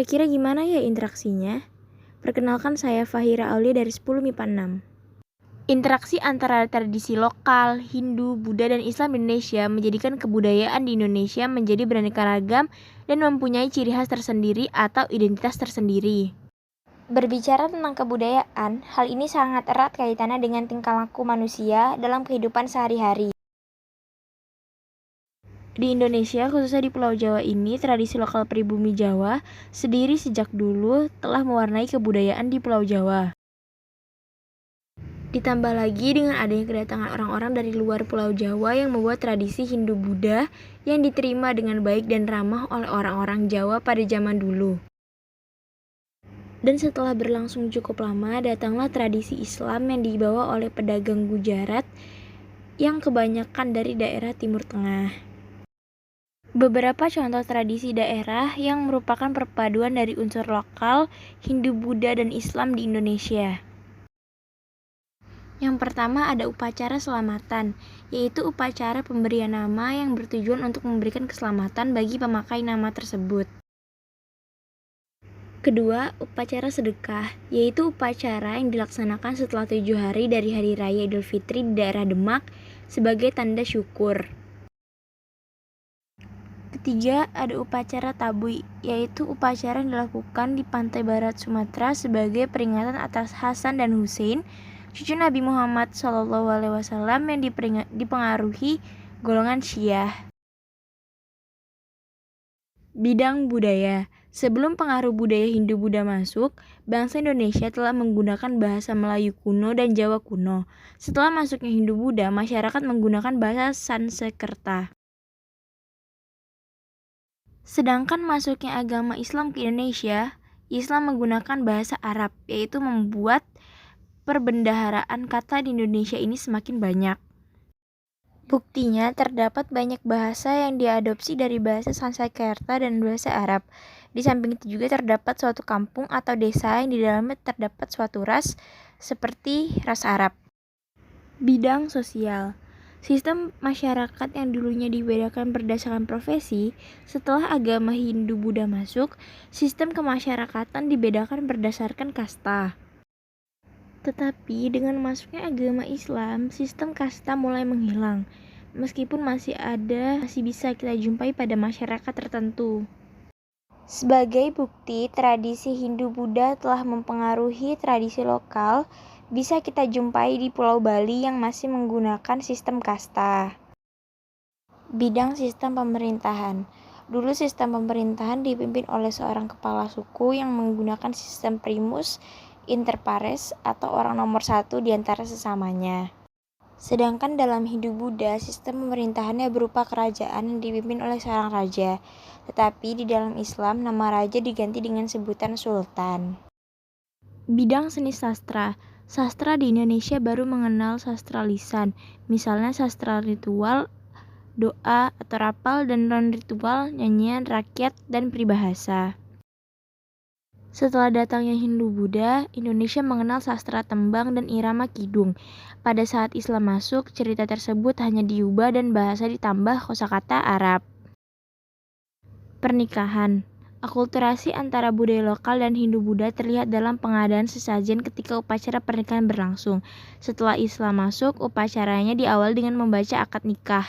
Kira-kira gimana ya interaksinya? Perkenalkan saya Fahira Aulia dari 10 MIPA 6. Interaksi antara tradisi lokal, Hindu, Buddha, dan Islam di Indonesia menjadikan kebudayaan di Indonesia menjadi beraneka ragam dan mempunyai ciri khas tersendiri atau identitas tersendiri. Berbicara tentang kebudayaan, hal ini sangat erat kaitannya dengan tingkah laku manusia dalam kehidupan sehari-hari. Di Indonesia, khususnya di Pulau Jawa ini, tradisi lokal pribumi Jawa sendiri sejak dulu telah mewarnai kebudayaan di Pulau Jawa. Ditambah lagi dengan adanya kedatangan orang-orang dari luar Pulau Jawa yang membuat tradisi Hindu-Buddha yang diterima dengan baik dan ramah oleh orang-orang Jawa pada zaman dulu. Dan setelah berlangsung cukup lama, datanglah tradisi Islam yang dibawa oleh pedagang Gujarat yang kebanyakan dari daerah Timur Tengah. Beberapa contoh tradisi daerah yang merupakan perpaduan dari unsur lokal, Hindu, Buddha, dan Islam di Indonesia. Yang pertama ada upacara selamatan, yaitu upacara pemberian nama yang bertujuan untuk memberikan keselamatan bagi pemakai nama tersebut. Kedua, upacara sedekah, yaitu upacara yang dilaksanakan setelah 7 hari dari Hari Raya Idul Fitri di daerah Demak sebagai tanda syukur. Ketiga, ada upacara tabui, yaitu upacara yang dilakukan di pantai barat Sumatera sebagai peringatan atas Hasan dan Hussein, cucu Nabi Muhammad SAW yang dipengaruhi golongan Syiah. Bidang budaya. Sebelum pengaruh budaya Hindu-Buddha masuk, bangsa Indonesia telah menggunakan bahasa Melayu kuno dan Jawa kuno. Setelah masuknya Hindu-Buddha, masyarakat menggunakan bahasa Sanskerta. Sedangkan masuknya agama Islam ke Indonesia, Islam menggunakan bahasa Arab, yaitu membuat perbendaharaan kata di Indonesia ini semakin banyak. Buktinya, terdapat banyak bahasa yang diadopsi dari bahasa Sanskerta dan bahasa Arab. Di samping itu juga terdapat suatu kampung atau desa yang di dalamnya terdapat suatu ras, seperti ras Arab. Bidang sosial. Sistem masyarakat yang dulunya dibedakan berdasarkan profesi, setelah agama Hindu-Buddha masuk, sistem kemasyarakatan dibedakan berdasarkan kasta. Tetapi dengan masuknya agama Islam, sistem kasta mulai menghilang, meskipun masih bisa kita jumpai pada masyarakat tertentu. Sebagai bukti tradisi Hindu-Buddha telah mempengaruhi tradisi lokal, bisa kita jumpai di Pulau Bali yang masih menggunakan sistem kasta. Bidang sistem pemerintahan. Dulu sistem pemerintahan dipimpin oleh seorang kepala suku yang menggunakan sistem primus inter pares atau orang nomor satu di antara sesamanya. Sedangkan dalam Hindu-Buddha, sistem pemerintahannya berupa kerajaan yang dipimpin oleh seorang raja. Tetapi di dalam Islam, nama raja diganti dengan sebutan sultan. Bidang seni sastra. Sastra di Indonesia baru mengenal sastra lisan, misalnya sastra ritual, doa atau rapal, dan non-ritual, nyanyian rakyat, dan peribahasa. Setelah datangnya Hindu-Buddha, Indonesia mengenal sastra tembang dan irama kidung. Pada saat Islam masuk, cerita tersebut hanya diubah dan bahasa ditambah kosakata Arab. Pernikahan. Akulturasi antara budaya lokal dan Hindu-Buddha terlihat dalam pengadaan sesajen ketika upacara pernikahan berlangsung. Setelah Islam masuk, upacaranya diawali dengan membaca akad nikah.